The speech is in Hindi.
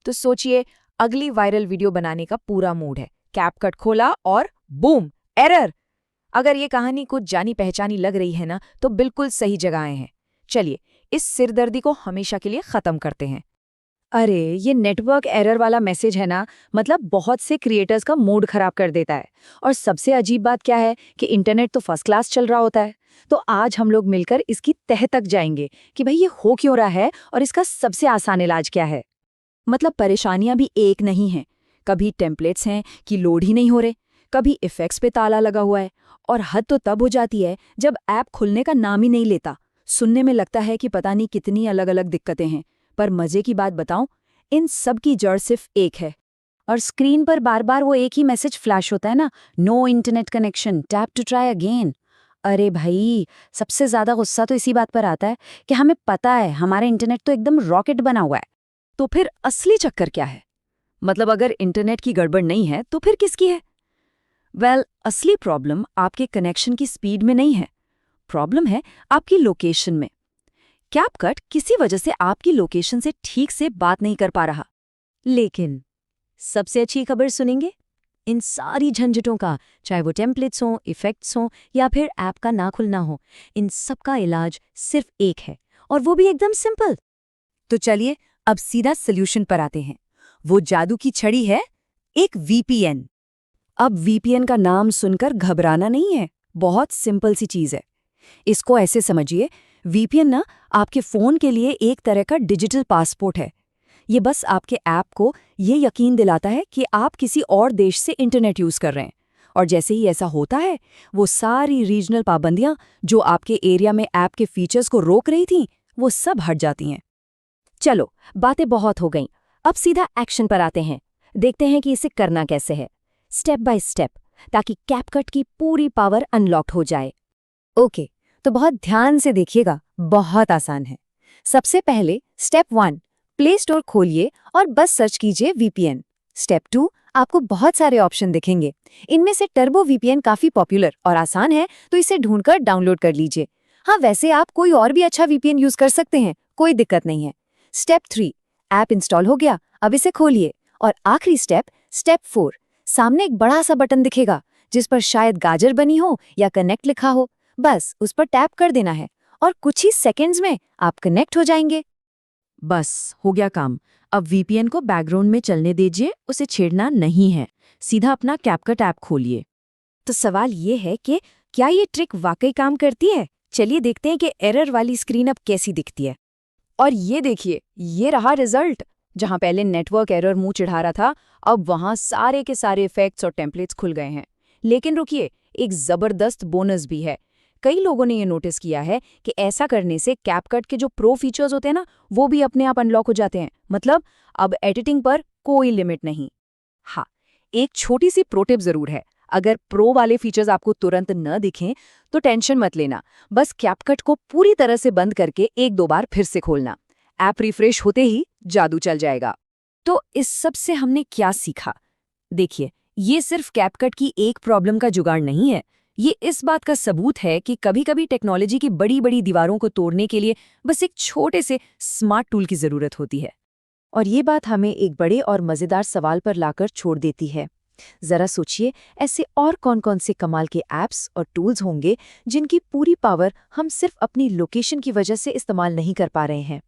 तो सोचिए, अगली वायरल वीडियो बनाने का पूरा मूड है, कैपकट खोला और बूम, एरर। अगर ये कहानी कुछ जानी पहचानी लग रही है ना, तो बिल्कुल सही जगह आए हैं। चलिए, इस सिरदर्दी को हमेशा के लिए खत्म करते हैं। अरे ये नेटवर्क एरर वाला मैसेज है ना, मतलब बहुत से क्रिएटर्स का मूड खराब कर देता है। और सबसे अजीब बात क्या है कि इंटरनेट तो फर्स्ट क्लास चल रहा होता है। तो आज हम लोग मिलकर इसकी तह तक जाएंगे कि भाई ये हो क्यों रहा है और इसका सबसे आसान इलाज क्या है। मतलब परेशानियां भी एक नहीं हैं। कभी टेम्पलेट्स हैं कि लोड ही नहीं हो रहे, कभी इफेक्ट्स पे ताला लगा हुआ है, और हद तो तब हो जाती है जब ऐप खुलने का नाम ही नहीं लेता। सुनने में लगता है कि पता नहीं कितनी अलग अलग दिक्कतें हैं, पर मजे की बात बताऊं, इन सब की जड़ सिर्फ एक है। और स्क्रीन पर बार बार वो एक ही मैसेज फ्लैश होता है ना, no internet connection, tap to try again. अरे भाई, सबसे ज्यादा गुस्सा तो इसी बात पर आता है कि हमें पता है हमारा इंटरनेट तो एकदम रॉकेट बना हुआ है। तो फिर असली चक्कर क्या है? मतलब अगर इंटरनेट की गड़बड़ नहीं है तो फिर किसकी है? असली प्रॉब्लम आपके कनेक्शन की स्पीड में नहीं है। प्रॉब्लम है आपकी लोकेशन में। कैपकट किसी वजह से आपकी लोकेशन से ठीक से बात नहीं कर पा रहा। लेकिन सबसे अच्छी खबर सुनेंगे? इन सारी झंझटों का, चाहे वो टेम्पलेट्स हों, इफेक्ट्स हों या फिर ऐप का ना खुलना हो, इन सब का इलाज सिर्फ एक है, और वो भी एकदम सिंपल। तो चलिए अब सीधा सोल्यूशन पर आते हैं। वो जादू की छड़ी है, एक वीपीएन। अब वीपीएन का नाम सुनकर घबराना नहीं है, बहुत सिंपल सी चीज है। इसको ऐसे समझिए, वीपीएन ना आपके फोन के लिए एक तरह का डिजिटल पासपोर्ट है। ये बस आपके ऐप को ये यकीन दिलाता है कि आप किसी और देश से इंटरनेट यूज कर रहे हैं, और जैसे ही ऐसा होता है, वो सारी रीजनल पाबंदियां जो आपके एरिया में ऐप के फीचर्स को रोक रही थीं, वो सब हट जाती हैं। चलो, बातें बहुत हो गईं, अब सीधा एक्शन पर आते हैं। देखते हैं कि इसे करना कैसे है, स्टेप बाय स्टेप, ताकि कैपकट की पूरी पावर अनलॉक हो जाए। ओके, तो बहुत ध्यान से देखिएगा, बहुत आसान है। सबसे पहले स्टेप 1, प्ले स्टोर खोलिए और बस सर्च कीजिए वीपीएन। स्टेप 2, आपको बहुत सारे ऑप्शन दिखेंगे। इनमें से टर्बो वीपीएन काफी पॉपुलर और आसान है, तो इसे ढूंढकर डाउनलोड कर लीजिए। हाँ, वैसे आप कोई और भी अच्छा वीपीएन यूज कर सकते हैं, कोई दिक्कत नहीं है। स्टेप 3, ऐप इंस्टॉल हो गया, अब इसे खोलिए। और आखिरी स्टेप 4, सामने एक बड़ा सा बटन दिखेगा जिस पर शायद गाजर बनी हो या कनेक्ट लिखा हो। बस उस पर टैप कर देना है और कुछ ही सेकंड्स में आप कनेक्ट हो जाएंगे। बस हो गया काम। अब वीपीएन को बैकग्राउंड में चलने दीजिए, उसे छेड़ना नहीं है। सीधा अपना कैपकट ऐप खोलिए। तो सवाल ये है कि क्या ये ट्रिक वाकई काम करती है? चलिए देखते हैं कि एरर वाली स्क्रीन अब कैसी दिखती है। और ये देखिए, ये रहा रिजल्ट। जहां पहले नेटवर्क एरर मुंह चिढ़ा रहा था, अब वहां सारे के सारे इफेक्ट्स और टेम्पलेट्स खुल गए हैं। लेकिन रुकिए, एक जबरदस्त बोनस भी है। कई लोगों ने ये नोटिस किया है कि ऐसा करने से कैपकट के जो प्रो फीचर्स होते हैं ना, वो भी अपने आप अनलॉक हो जाते हैं। मतलब अब एडिटिंग पर कोई लिमिट नहीं। हाँ, एक छोटी सी प्रो टिप जरूर है। अगर प्रो वाले फीचर्स आपको तुरंत न दिखें तो टेंशन मत लेना, बस कैपकट को पूरी तरह से बंद करके एक दो बार फिर से खोलना। ऐप रिफ्रेश होते ही जादू चल जाएगा। तो इस सब से हमने क्या सीखा? देखिए, ये सिर्फ कैपकट की एक प्रॉब्लम का जुगाड़ नहीं है। ये इस बात का सबूत है कि कभी-कभी टेक्नोलॉजी की बड़ी-बड़ी दीवारों को तोड़ने के लिए बस एक छोटे से स्मार्ट टूल की जरूरत होती है। और ये बात हमें एक बड़े और मजेदार सवाल पर लाकर छोड़ देती है। जरा सोचिए, ऐसे और कौन-कौन से कमाल के ऐप्स और टूल्स होंगे जिनकी पूरी पावर हम सिर्फ अपनी लोकेशन की वजह से इस्तेमाल नहीं कर पा रहे हैं।